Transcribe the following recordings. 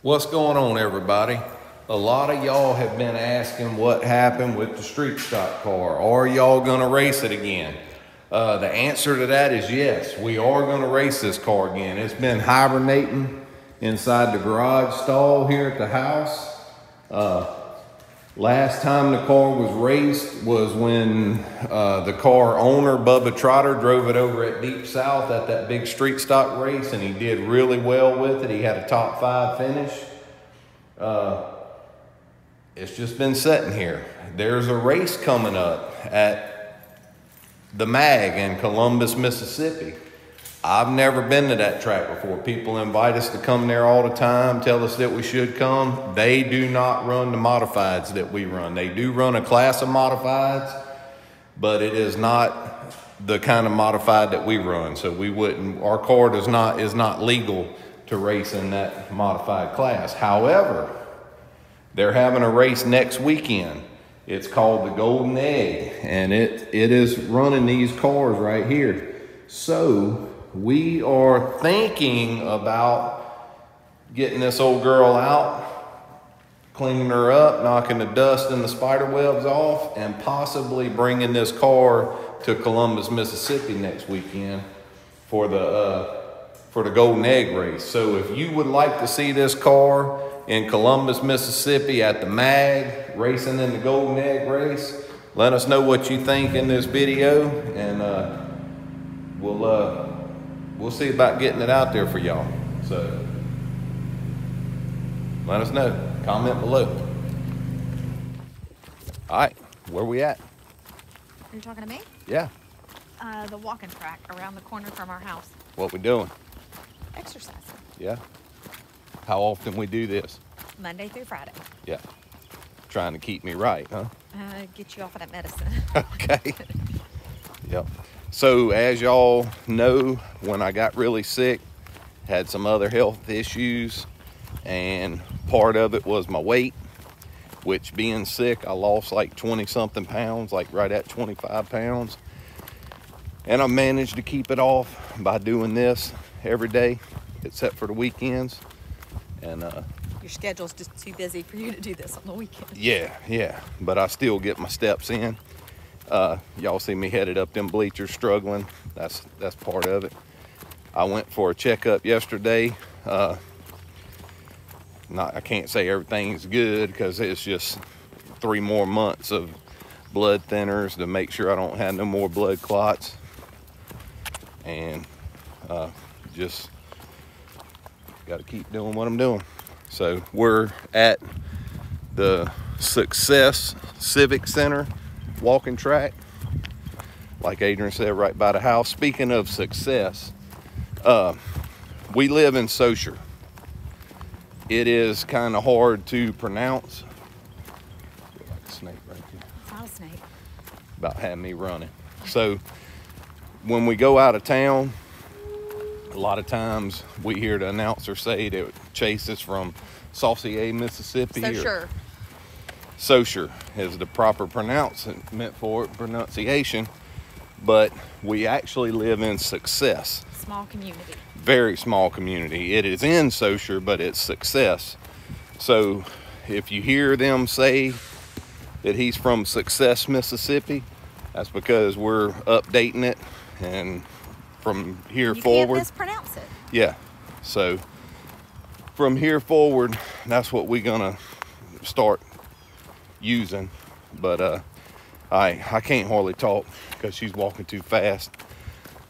What's going on, everybody? A lot of y'all have been asking what happened with the street stock car. Are y'all gonna race it again? The answer to that is yes, we are gonna race this car again. It's been hibernating inside the garage stall here at the house. Last time the car was raced was when the car owner, Bubba Trotter, drove it over at Deep South at that big street stock race, and he did really well with it. He had a top 5 finish. It's just been sitting here. There's a race coming up at the Mag in Columbus, Mississippi. I've never been to that track before. People invite us to come there all the time, tell us that we should come. They do not run the modifieds that we run. They do run a class of modifieds, but it is not the kind of modified that we run. So we wouldn't, our car is not legal to race in that modified class. However, they're having a race next weekend. It's called the Golden Egg, and it is running these cars right here. So we are thinking about getting this old girl out, cleaning her up, knocking the dust and the spider webs off, and possibly bringing this car to Columbus, Mississippi next weekend for the Golden Egg race. So if you would like to see this car in Columbus, Mississippi at the Mag, racing in the Golden Egg race, let us know what you think in this video, and we'll see about getting it out there for y'all. So let us know. Comment below. All right, where we at? You're talking to me? Yeah. The walking track around the corner from our house. What we doing? Exercising. Yeah. How often we do this? Monday through Friday. Yeah. Trying to keep me right, huh? Get you off of that medicine. Okay. Yep. So as y'all know, when I got really sick, had some other health issues, and part of it was my weight, which being sick, I lost like 20 something pounds, like right at 25 pounds. And I managed to keep it off by doing this every day, except for the weekends. And your schedule's just too busy for you to do this on the weekend. Yeah, but I still get my steps in. Y'all see me headed up them bleachers struggling. That's part of it. I went for a checkup yesterday. I can't say everything's good because it's just 3 more months of blood thinners to make sure I don't have no more blood clots. And just got to keep doing what I'm doing. So we're at the Success Civic Center walking track, like Adrian said, right by the house. Speaking of Success, we live in Saussure. It is kind of hard to pronounce. Like a snake right there. It's not a snake. About had me running. So when we go out of town, a lot of times we hear the announcer say that Chase is from Saucier, Mississippi. Saussure is the proper pronunciation for it, pronunciation, but we actually live in Success. Small community. Very small community. It is in Saussure, but it's Success. So if you hear them say that he's from Success, Mississippi, that's because we're updating it, and from here forward. You can't mispronounce it. Yeah. So from here forward, that's what we're gonna start using. But I can't hardly talk because she's walking too fast.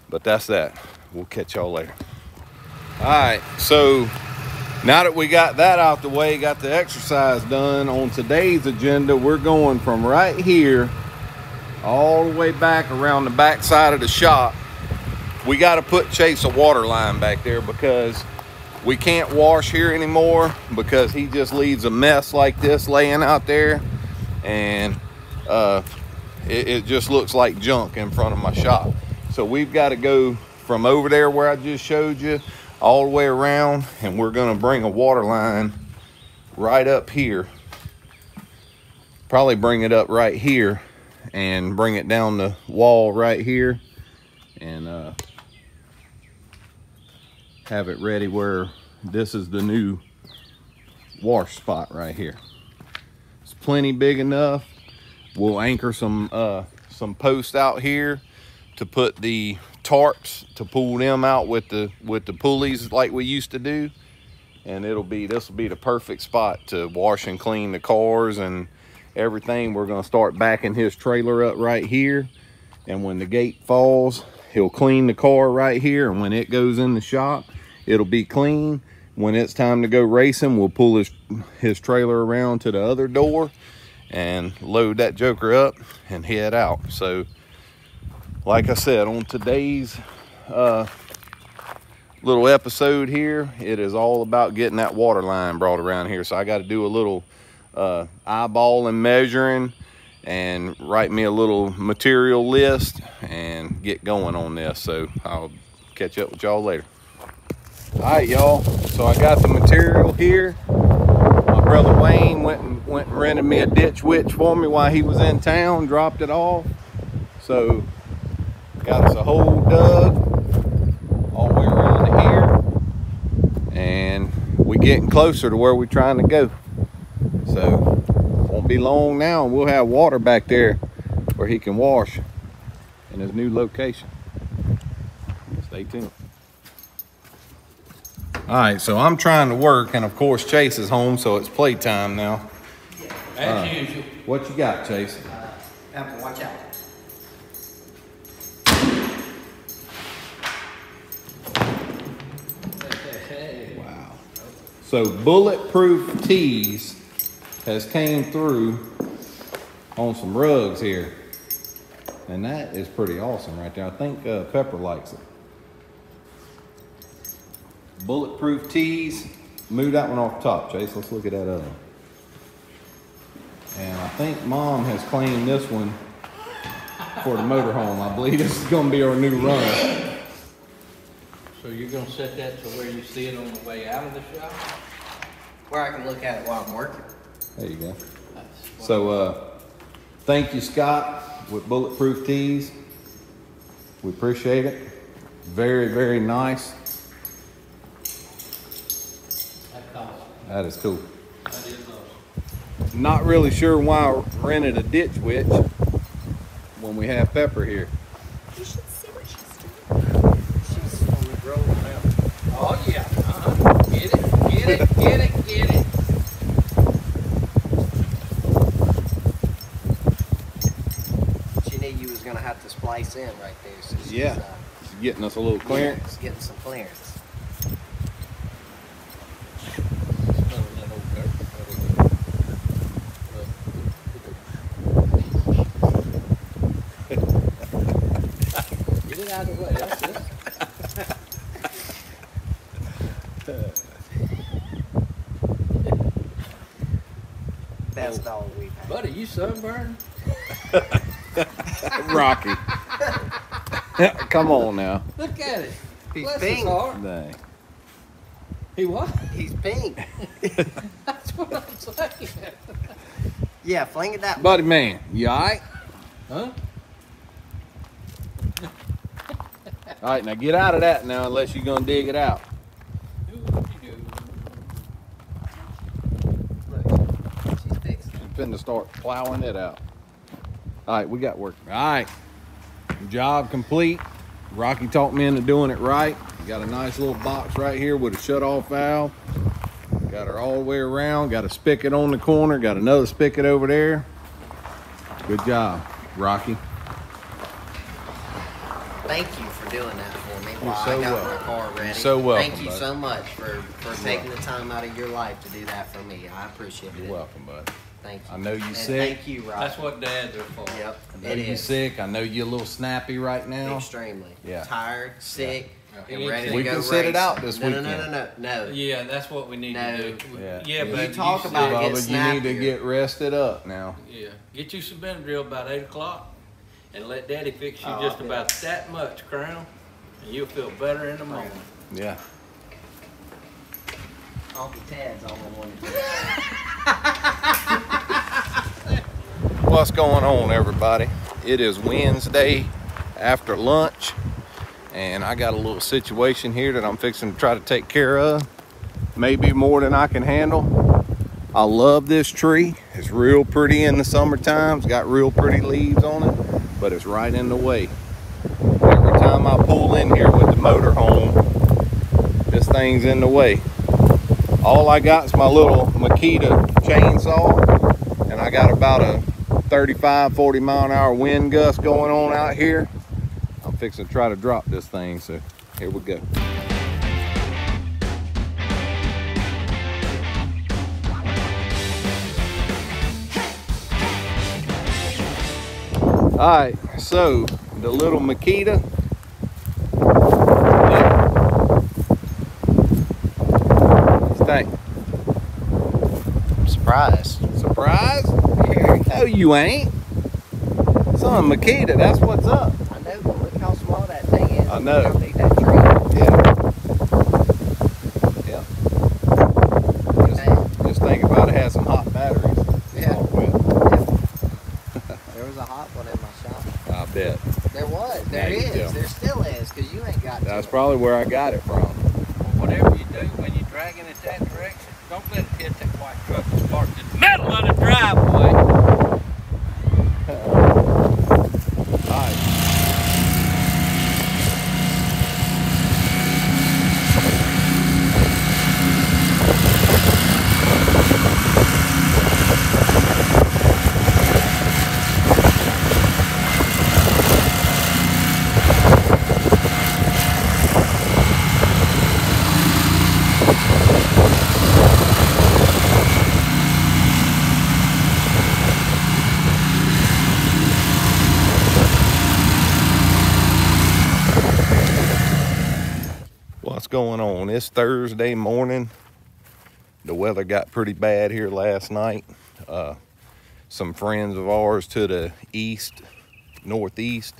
But that's that. We'll catch y'all later. All right. So now that we got that out the way, got the exercise done, on today's agenda, we're going from right here all the way back around the back side of the shop. We got to put Chase a water line back there because we can't wash here anymore because he just leaves a mess like this laying out there, and it just looks like junk in front of my shop. So we've got to go from over there where I just showed you all the way around, and we're going to bring a water line right up here. Probably bring it up right here and bring it down the wall right here, and have it ready where this is the new wash spot right here. It's plenty big enough. We'll anchor some posts out here to put the tarps to pull them out with the pulleys like we used to do. And this will be the perfect spot to wash and clean the cars and everything. We're gonna start backing his trailer up right here. And when the gate falls, he'll clean the car right here. And when it goes in the shop, it'll be clean. When it's time to go racing, we'll pull his trailer around to the other door and load that joker up and head out. So like I said, on today's little episode here, it is all about getting that water line brought around here. So I got to do a little eyeball and measuring and write me a little material list and get going on this. So I'll catch up with y'all later. All right, y'all, so I got the material here. My brother Wayne went and rented me a ditch witch for me while he was in town, dropped it off. So got us a hole dug all the way around here, and we're getting closer to where we're trying to go. So won't be long now, and we'll have water back there where he can wash in his new location. Stay tuned. All right, so I'm trying to work, and of course Chase is home, so it's playtime now. As usual. What you got, Chase? Apple, watch out. Wow. So bulletproof tees has came through on some rugs here, and that is pretty awesome right there. I think Pepper likes it. Bulletproof tees. Move that one off top, Chase. Let's look at that other one. And I think Mom has claimed this one for the motorhome. I believe this is going to be our new run. So you're going to set that to where you see it on the way out of the shop? Where I can look at it while I'm working. There you go. So thank you, Scott, with Bulletproof Tees. We appreciate it. Very, very nice. That is cool. That is awesome. Not really sure why I rented a ditch witch when we have Pepper here. You should see what she's doing. She's on the road now. Oh, yeah. Get it, get it, get it, get it. She knew you was going to have to splice in right there. So she's, Yeah. She's getting us a little clearance. Yeah, getting some clearance. Get it out of the way. That's it. Best dog we've had. Buddy, you sunburned? Rocky. Come on now. Look at it. He's Bless pink. his heart. Dang. He what? He's pink. That's what I'm saying. Yeah, fling it that way. Buddy man, you all right? Huh? All right, now get out of that now unless you're going to dig it out. Look, she's fixing it. I'm finna start plowing it out. All right, we got work. All right, job complete. Rocky talked me into doing it right. Got a nice little box right here with a shut-off valve. Got her all the way around. Got a spigot on the corner. Got another spigot over there. Good job, Rocky. Thank you for doing that for me You're while so I got welcome. my car ready. You're so welcome, Thank you bud. so much for taking the time out of your life to do that for me. I appreciate it. You're welcome, bud. Thank you. I know you And sick. Thank you, Rob. That's what dads are for. Yep. I know It you're is. sick. I know you're a little snappy right now. Extremely. Yeah. Tired, sick, Yeah. and ready to We go can set it race. out this no, weekend. No. Yeah, that's what we need No. to do. Yeah. Yeah, You but talk said- about Bubba, getting you need to snappier. get rested up now. Yeah, get you some Benadryl about 8 o'clock, and let Daddy fix you Oh, just I'll do about that much, Crown, and you'll feel better in the morning. Yeah. Uncle Ted's all I wanted to What's going on, everybody? It is Wednesday after lunch, and I got a little situation here that I'm fixing to try to take care of. Maybe more than I can handle. I love this tree. It's real pretty in the summertime. It's got real pretty leaves on it, but it's right in the way. Every time I pull in here with the motorhome, this thing's in the way. All I got is my little Makita chainsaw, and I got about a 35, 40 mile an hour wind gust going on out here. I'm fixing to try to drop this thing, so here we go. All right, so the little Makita. I'm surprised. Surprised? No, you ain't. Son, Makita, that's what's up. I know, but look how small that thing is. I know. Look how big that tree Yeah. Just think about it, has some hot batteries. Yeah. Oh, well, There was a hot one in my shop. I bet. There was. Now There you is. tell me. There still is, because you ain't got That's to. probably where I got it from. Whatever you do when you're dragging it that direction, don't let it hit that white truck that's parked in the middle of the driveway. All right. What's going on? It's Thursday morning. The weather got pretty bad here last night. Some friends of ours to the northeast,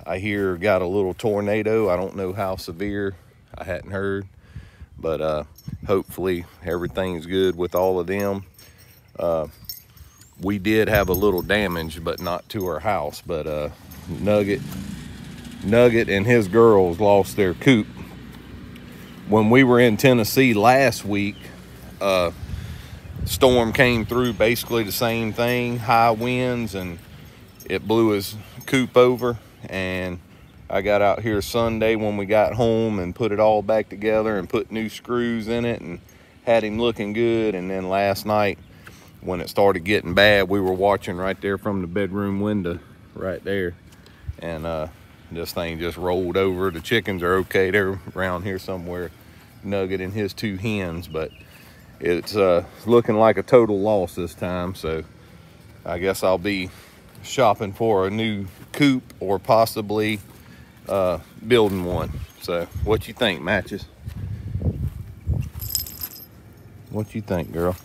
I hear got a little tornado. I don't know how severe. I hadn't heard, but hopefully everything's good with all of them. We did have a little damage, but not to our house. But Nugget and his girls lost their coop. When we were in Tennessee last week, storm came through, basically the same thing, high winds, and it blew his coop over. And I got out here Sunday when we got home and put it all back together and put new screws in it and had him looking good. And then last night when it started getting bad, we were watching right there from the bedroom window right there, and this thing just rolled over. The chickens are okay. They're around here somewhere, Nugget and his two hens, but it's looking like a total loss this time. So I guess I'll be shopping for a new coop or possibly building one. So what you think, Matches? What you think, girl?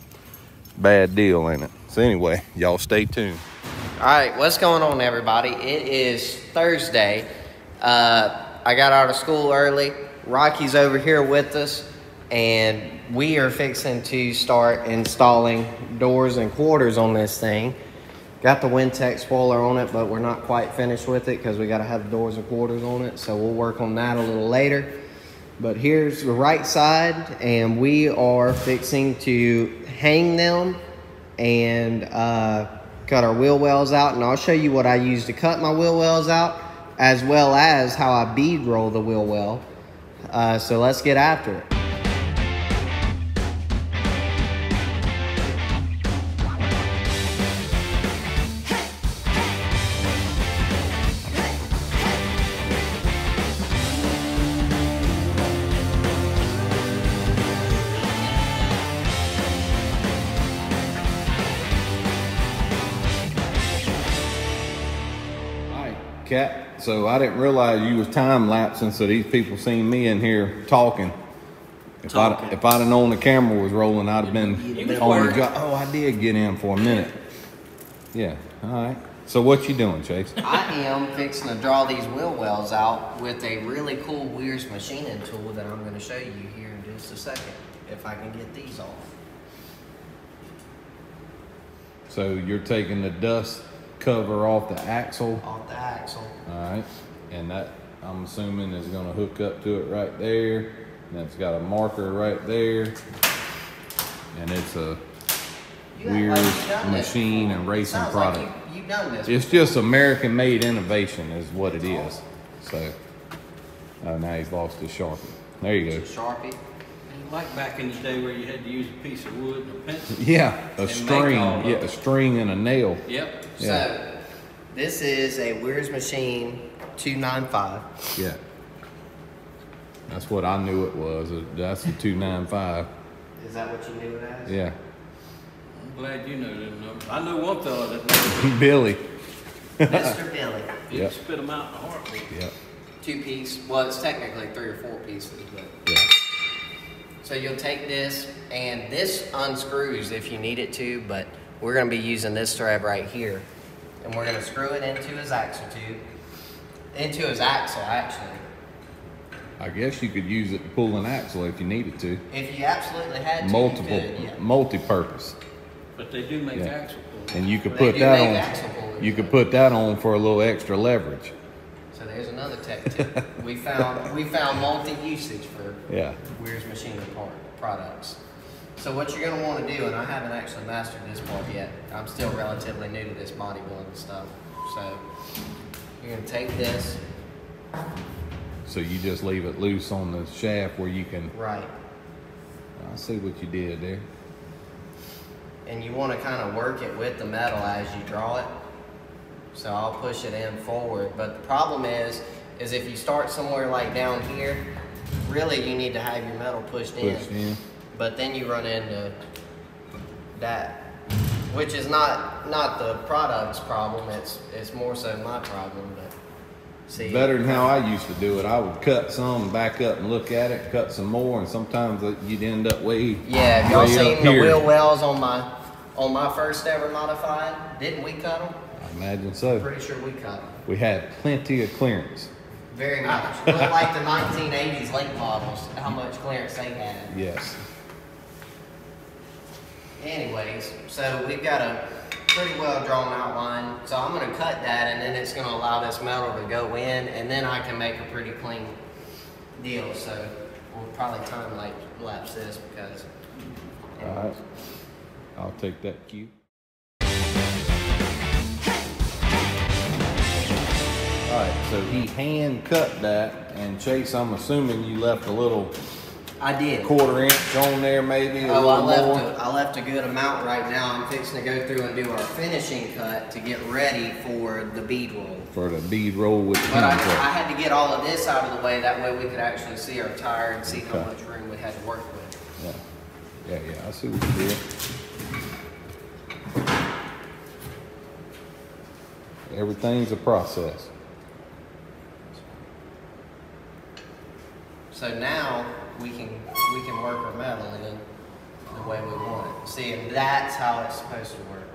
Bad deal, ain't it? So anyway, y'all stay tuned. All right, what's going on, everybody? It is Thursday. I got out of school early. Rocky's over here with us, and we are fixing to start installing doors and quarters on this thing. Got the Wintech spoiler on it, but we're not quite finished with it because we got to have the doors and quarters on it, so we'll work on that a little later. But here's the right side, and we are fixing to hang them and cut our wheel wells out, and I'll show you what I use to cut my wheel wells out, as well as how I bead roll the wheel well. So let's get after it. Cat, so I didn't realize you was time lapsing, so these people seen me in here talking. If I'd have known the camera was rolling, I'd have been on the job. Oh, I did get in for a minute. Yeah, all right. So what you doing, Chase? I am fixing to draw these wheel wells out with a really cool Weir's machining tool that I'm going to show you here in just a second, if I can get these off. So you're taking the dust cover off the axle? Off the axle. All right, and that, I'm assuming, is gonna hook up to it right there. And it's got a marker right there. And it's a wheels, machine, and racing product. Like you've done this. It's just American-made innovation is what it is. So, oh, now he's lost his Sharpie. There you go. Sharpie. Like back in the day where you had to use a piece of wood and a pencil. Yeah, a string. Yeah, a string and a nail. Yep. Yeah. So, this is a Weir's Machine 295. Yeah. That's what I knew it was. That's the 295. Is that what you knew it as? Yeah. I'm glad you know them numbers. I know one fella that knows. Billy. Mr. Billy. He Yep. can spit them out in a heartbeat. Yep. 2-piece. Well, it's technically 3 or 4 pieces, but. Yeah. So you'll take this, and this unscrews if you need it to, but we're going to be using this thread right here. And we're going to screw it into his axle tube. Into his axle, actually. I guess you could use it to pull an axle if you needed to. If you absolutely had to, Multiple, you could, yeah. multi-purpose. But they do make Yeah. axle pulls. And you could They put do that make on. axle pullers, You could yeah. put that on for a little extra leverage. So there's another tech tip. we found multi-usage for Yeah. Weir's Machine products. So what you're going to want to do, and I haven't actually mastered this part yet. I'm still relatively new to this bodybuilding stuff. So you're going to take this. So you just leave it loose on the shaft where you can. Right. I see what you did there. And you want to kind of work it with the metal as you draw it. So I'll push it in forward. But the problem is if you start somewhere like down here, really you need to have your metal pushed in. But then you run into that, which is not the product's problem. It's more so my problem. But see, Better than how I used to do it. I would cut some, back up and look at it, cut some more, and sometimes you'd end up way. yeah. Have y'all way seen up the here. wheel wells on my first ever modified? Didn't we cut them? I imagine so. Pretty sure we cut them. We had plenty of clearance. Very much. Looked like the 1980s late models, how much clearance they had. Yes. Anyways, so we've got a pretty well drawn outline. So I'm going to cut that, and then it's going to allow this metal to go in, and then I can make a pretty clean deal. So we'll probably time lapse this because. All right. I'll take that cue. All right, so he hand cut that, and Chase, I'm assuming you left a little I did. quarter-inch on there, maybe a Oh, little more. I left a good amount right now. I'm fixing to go through and do our finishing cut to get ready for the bead roll. For the bead roll with the But I hand cut. had to get all of this out of the way. That way we could actually see our tire and see how Okay. much room we had to work with. Yeah, I see what you did. Everything's a process. So now we can work our metal in the way we want it. See, and that's how it's supposed to work.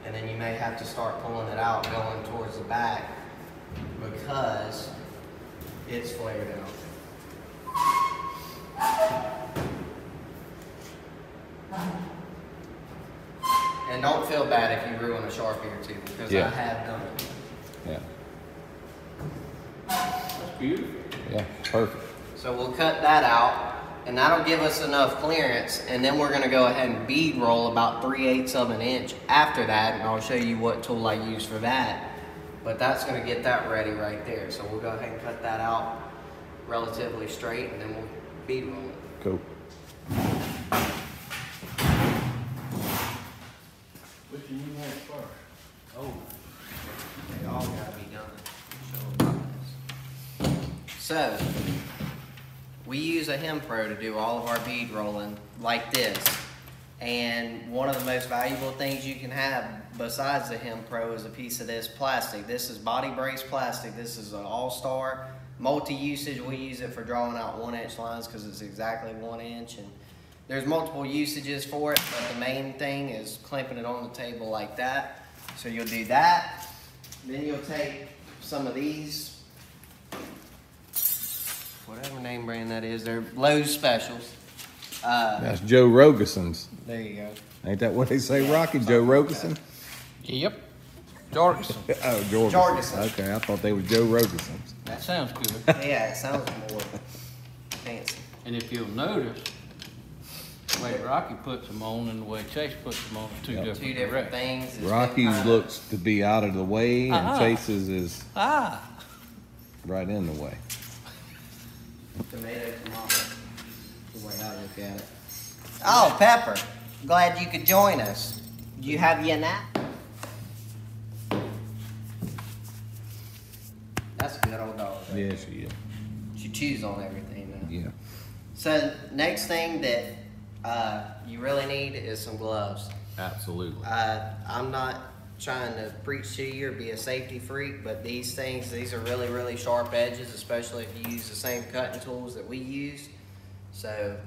And then you may have to start pulling it out going towards the back because it's flared out. And don't feel bad if you ruin a Sharpie or two because Yeah. I have done it. Yeah, That's beautiful. yeah, perfect. So we'll cut that out, and that'll give us enough clearance, and then we're gonna go ahead and bead roll about 3/8 of an inch after that, and I'll show you what tool I use for that. But that's gonna get that ready right there. So we'll go ahead and cut that out relatively straight, and then we'll bead roll it. Cool. Which one you want first? Oh. They all gotta be done. Show them this. So, we use a Hem Pro to do all of our bead rolling like this. And one of the most valuable things you can have besides the Hem Pro is a piece of this plastic. This is body brace plastic. This is an all-star multi-usage. We use it for drawing out 1-inch lines because it's exactly 1 inch. And there's multiple usages for it, but the main thing is clamping it on the table like that. So you'll do that. Then you'll take some of these, whatever name brand that is, they're Lowe's specials. That's Joe Rogerson's. There you go. Ain't that what they say, Rocky? Joe Rogerson? Yep. Jorgensen. Oh, Jorgensen. Jorgensen. Okay, I thought they were Joe Rogerson's. That sounds good. Yeah, it sounds more fancy. And if you'll notice, way Rocky puts them on and the way Chase puts them on, two different Two different directions. things. It's Rocky's been kinda- looks to be out of the way, and Chase's is right in the way. Tomato. The way I look at it. Oh, Pepper. Glad you could join us. Do you have your nap? That's a good old dog. Right? Yeah, she is. She chews on everything now. Yeah. So next thing that you really need is some gloves. Absolutely. I'm not trying to preach to you or be a safety freak, but these are really, really sharp edges, especially if you use the same cutting tools that we use. So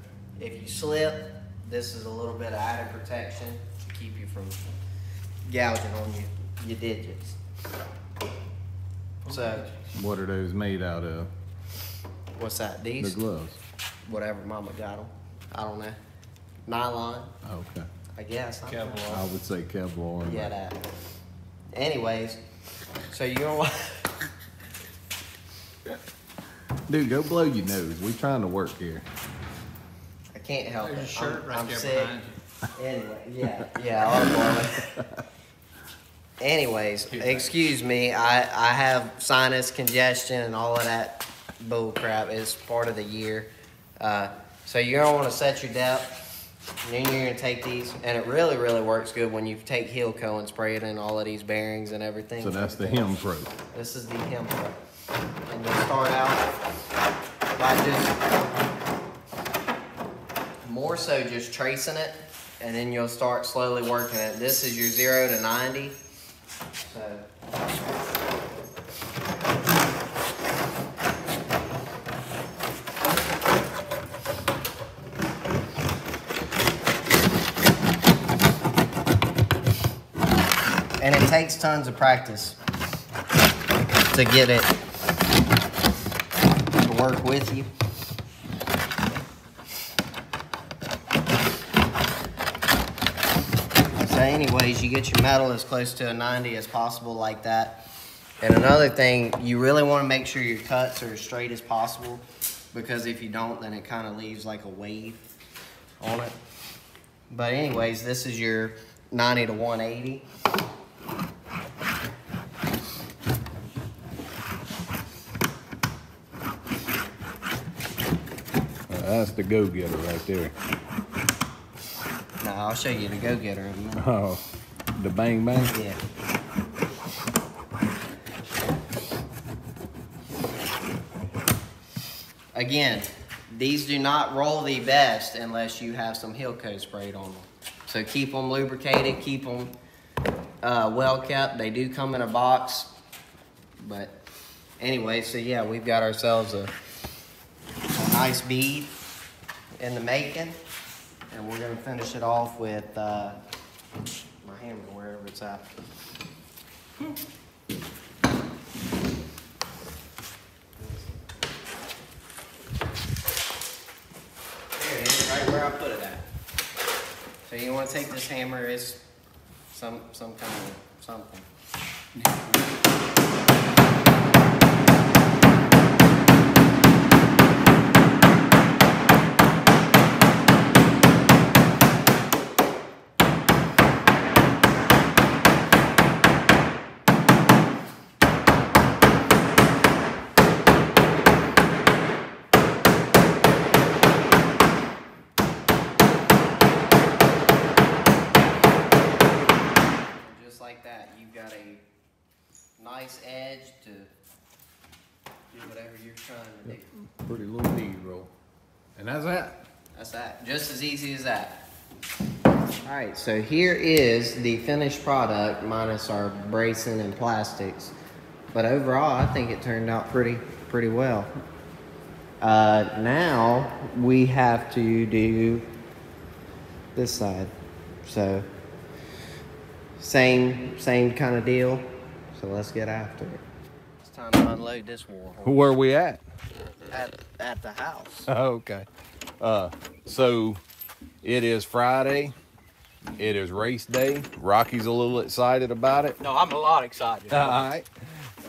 if you slip, this is a little bit of added protection to keep you from gouging on your digits. So What are those made out of? what's that? The These? gloves. Whatever Mama got them. I don't know. Nylon, Okay. I guess. I don't know. Kevlar. I would say Kevlar. Yeah, that. Anyways, so you don't want. Dude, go blow your nose. We trying to work here. I can't help There's a it. shirt right I'm there sick. behind Anyway, yeah, I'll borrow it. Anyways, excuse me. I have sinus congestion and all of that bull crap. It's part of the year. So you're gonna want to set your depth. And then you're gonna take these, and it really, really works good when you take heel co and spray it in all of these bearings and everything. So that's the Hem Pro. This is the hem pro. And you'll start out by just more so just tracing it, and then you'll start slowly working it. This is your 0 to 90. So and it takes tons of practice to get it to work with you. So anyways, you get your metal as close to a 90 as possible like that. And another thing, you really want to make sure your cuts are as straight as possible, because if you don't, then it kind of leaves like a wave on it. But anyways, this is your 90 to 180. That's the go-getter right there. No, I'll show you the go-getter in a minute. Oh, the bang bang? Yeah. Again, these do not roll the best unless you have some heel coat sprayed on them. So keep them lubricated, keep them well kept. They do come in a box. But anyway, so yeah, we've got ourselves a nice bead in the making. And we're going to finish it off with my hammer, wherever it's at. There it is, right where I put it at. So you want to take this hammer, it's some kind of something. Like that, you've got a nice edge to do whatever you're trying to do. Pretty little bead roll. And that's that. That's that. Just as easy as that. Alright, so here is the finished product minus our bracing and plastics. But overall, I think it turned out pretty well. Now we have to do this side. So same kind of deal. So let's get after it. It's time to unload this war horse. Where are we at? At the house. Oh, okay. So it is Friday. It is race day. Rocky's a little excited about it. No, I'm a lot excited. All right.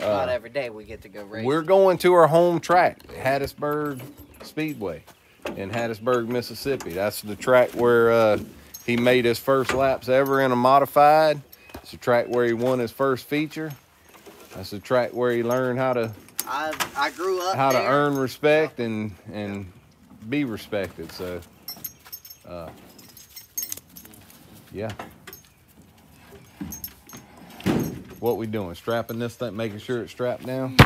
Not every day we get to go racing. We're going to our home track, Hattiesburg Speedway. in Hattiesburg, Mississippi. That's the track where he made his first laps ever in a modified. It's the track where he won his first feature. That's the track where he learned how to I grew up how there. to earn respect and be respected. So, yeah. What we doing? Strapping this thing, making sure it's strapped down.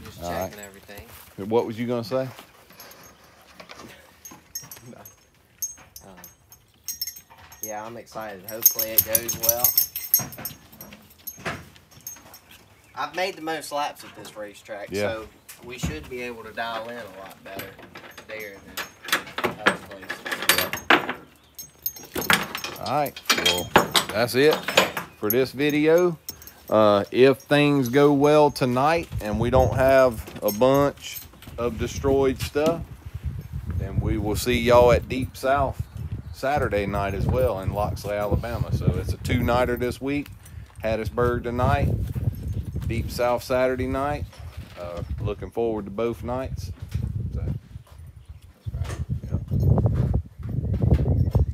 Just checking everything. What was you gonna say? Yeah, I'm excited. Hopefully it goes well. I've made the most laps at this racetrack, so we should be able to dial in a lot better there than other places. All right, well, that's it for this video. If things go well tonight and we don't have a bunch of destroyed stuff, then we will see y'all at Deep South Saturday night as well in Loxley, Alabama. So it's a 2-nighter this week. Hattiesburg tonight, Deep South Saturday night. Looking forward to both nights. So, That's right.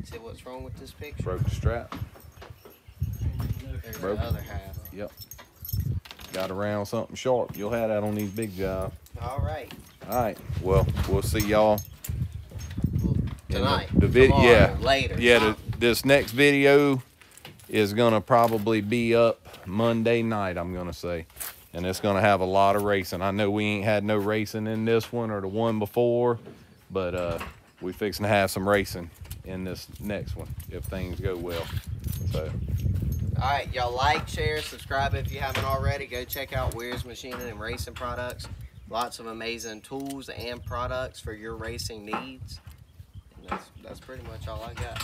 See what's wrong with this picture? Broke the strap. There's Broke. the other half. Yep. Got around something sharp. You'll have that on these big jobs. All right. All right. Well, we'll see y'all Tonight. The video, tomorrow, later. Yeah. This next video is gonna probably be up Monday night, I'm gonna say, and it's gonna have a lot of racing. I know we ain't had no racing in this one or the one before, but we fixing to have some racing in this next one if things go well. So. All right, y'all like, share, subscribe if you haven't already. Go check out Weir's Machining and Racing Products. Lots of amazing tools and products for your racing needs. And that's pretty much all I got.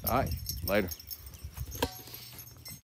All right, later.